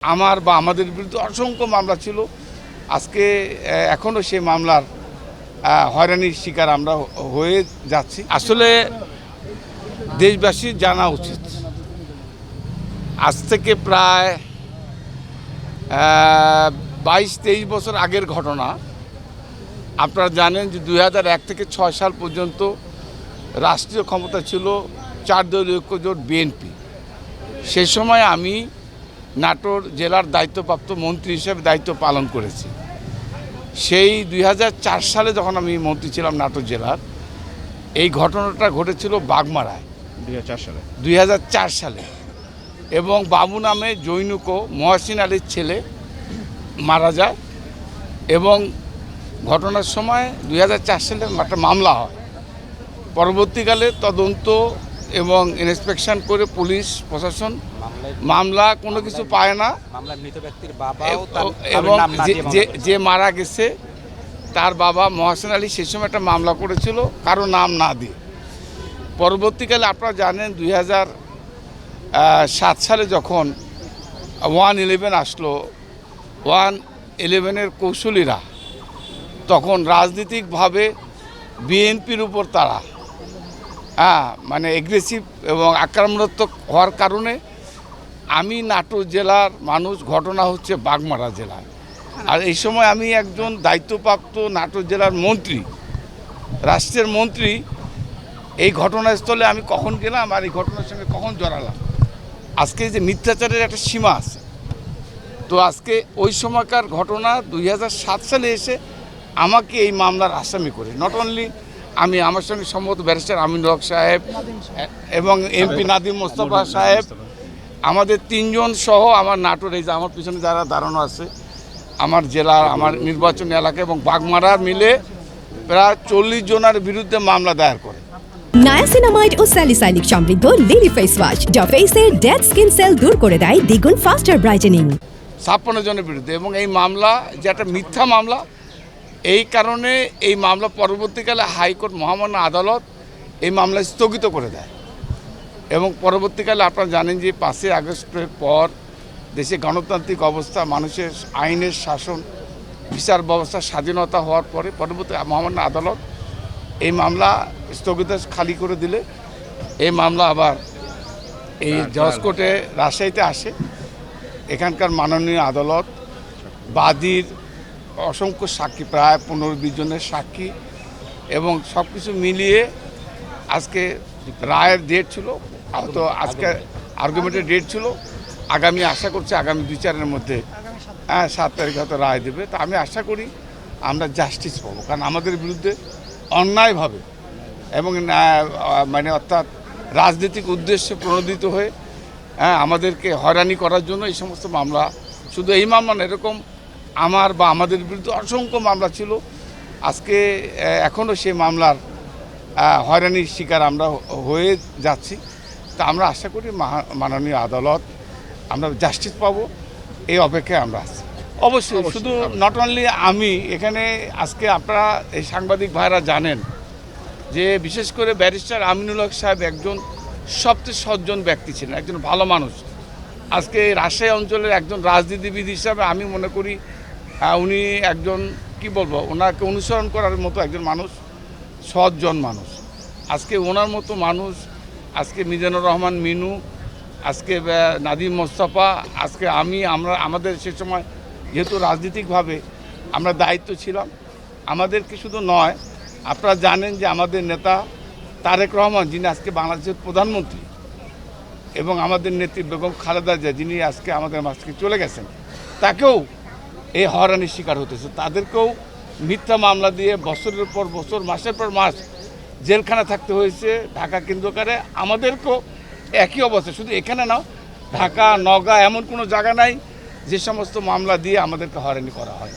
আমার বা আমাদের বিরুদ্ধে অসংখ্য মামলা ছিল। আজকে এখনও সেই মামলার হয়রানির শিকার আমরা হয়ে যাচ্ছি। আসলে দেশবাসীর জানা উচিত, আজ থেকে প্রায় 22-23 বছর আগের ঘটনা। আপনারা জানেন যে 2001 থেকে 6 সাল পর্যন্ত রাষ্ট্রীয় ক্ষমতা ছিল 4 দলীয় ঐক্যজোট বিএনপি। সেই সময় আমি নাটোর জেলার দায়িত্বপ্রাপ্ত মন্ত্রী হিসেবে দায়িত্ব পালন করেছি। সেই 2004 সালে যখন আমি মন্ত্রী ছিলাম নাটোর জেলার, এই ঘটনাটা ঘটেছিল বাগমারায় 2004 সালে এবং বাবু নামে জৈনুকো মহসিন আলীর ছেলে মারা যায় এবং ঘটনার সময় 2004 সালে একটা মামলা হয়। পরবর্তীকালে তদন্ত এবং ইন্সপেকশন করে পুলিশ প্রশাসন মামলা কোনো কিছু পায় না এবং যে মারা গেছে তার বাবা মহসিন আলী সে সময় একটা মামলা করেছিল কারো নাম না দিয়ে। পরবর্তীকালে আপনারা জানেন 2007 সালে যখন 111 আসলো, 111-এর কৌশলীরা তখন রাজনৈতিকভাবে বিএনপির উপর তারা মানে এগ্রেসিভ এবং আক্রমণাত্মক হওয়ার কারণে আমি নাটোর জেলার মানুষ, ঘটনা হচ্ছে বাগমারা জেলায়, আর এই সময় আমি একজন দায়িত্বপ্রাপ্ত নাটোর জেলার মন্ত্রী, রাষ্ট্রের মন্ত্রী। এই ঘটনাস্থলে আমি কখন গেলাম আর এই ঘটনার সঙ্গে কখন জড়ালাম, আজকে যে মিথ্যাচারের একটা সীমা আছে। তো আজকে ওই সময়কার ঘটনা 2007 সালে এসে আমাকে এই মামলার আসামি করে, নট অনলি আমি, আমার সঙ্গে সম্ভবত ব্যারিস্টার আমিনুল হক সাহেব এবং এমপি নাদিম মোস্তফা সাহেব, আমাদের 3 জন সহ আমার নাটোর, এই যে আমার পিছনে যারা দাঁড়ানো আছে, আমার জেলার, আমার নির্বাচনী এলাকা এবং বাগমারা মিলে প্রায় 40 জনের বিরুদ্ধে মামলা দায়ের করে। নায়াসিনামাইড ও স্যালিসাইলিক সমৃদ্ধ লিলি ফেস ওয়াশ যা ফেসের ডেড স্কিন সেল দূর করে দেয় দ্বিগুণ ফাস্টার ব্রাইটেনিং। 56 জনের বিরুদ্ধে, এবং এই মামলা যে একটা মিথ্যা মামলা, এই কারণে এই মামলা পরবর্তীকালে হাইকোর্ট মহামান্য আদালত এই মামলা স্থগিত করে দেয় এবং পরবর্তীকালে আপনারা জানেন যে 5ই আগস্টের পর দেশে গণতান্ত্রিক অবস্থা, মানুষের আইনের শাসন, বিচার ব্যবস্থা স্বাধীনতা হওয়ার পরে পরবর্তী মহামান্য আদালত এই মামলা স্থগিত খালি করে দিলে এই মামলা আবার এই জজ কোর্টে রাজশাহীতে আসে। এখানকার মাননীয় আদালত বাদীর অসংখ্য সাক্ষী, প্রায় 15-20 জনের সাক্ষী এবং সব কিছু মিলিয়ে আজকে রায়ের ডেট ছিল, তো আজকে আর্গুমেন্টের ডেট ছিল আগামী, আশা করছি আগামী 2-4 মধ্যে 7 তারিখ হয়তো রায় দেবে। তো আমি আশা করি আমরা জাস্টিস পাবো, কারণ আমাদের বিরুদ্ধে অন্যায়ভাবে এবং মানে অর্থাৎ রাজনৈতিক উদ্দেশ্যে প্রণোদিত হয়ে আমাদেরকে হয়রানি করার জন্য এই সমস্ত মামলা, শুধু এই মামলা না, এরকম আমার বা আমাদের বিরুদ্ধে অসংখ্য মামলা ছিল। আজকে এখনও সেই মামলার হয়রানির শিকার আমরা হয়ে যাচ্ছি। তা আমরা আশা করি মাননীয় আদালত আমরা জাস্টিস পাবো, এই অপেক্ষায় আমরা আছি। অবশ্যই শুধু নট অনলি আমি এখানে, আজকে আপনারা এই সাংবাদিক ভাইরা জানেন যে বিশেষ করে ব্যারিস্টার আমিনুল হক সাহেব একজন সবচেয়ে সজ্জন ব্যক্তি ছিলেন, একজন ভালো মানুষ। আজকে রাজশাহী অঞ্চলের একজন রাজনীতিবিদ হিসাবে আমি মনে করি উনি একজন, কি বলবো, ওনাকে অনুসরণ করার মতো একজন মানুষ, সজ্জন মানুষ। আজকে ওনার মতো মানুষ, আজকে মিজানুর রহমান মিনু, আজকে নাদিম মোস্তফা, আজকে আমরা আমাদের সে সময় যেহেতু রাজনৈতিকভাবে আমরা দায়িত্ব ছিলাম, আমাদেরকে শুধু নয়, আপনারা জানেন যে আমাদের নেতা তারেক রহমান, যিনি আজকে বাংলাদেশের প্রধানমন্ত্রী, এবং আমাদের নেত্রী বেগম খালেদা জিয়া, যিনি আজকে আমাদের মাঝ থেকে চলে গেছেন, তাকেও এই হয়রানির শিকার হতেছে। তাদেরকেও মিথ্যা মামলা দিয়ে বছরের পর বছর, মাসের পর মাস জেলখানা থাকতে হয়েছে ঢাকা কেন্দ্র করে। আমাদেরকেও একই অবস্থা, শুধু এখানে না, ঢাকা, নওগাঁ, এমন কোনো জায়গা নাই যে সমস্ত মামলা দিয়ে আমাদেরকে হয়রানি করা হয়।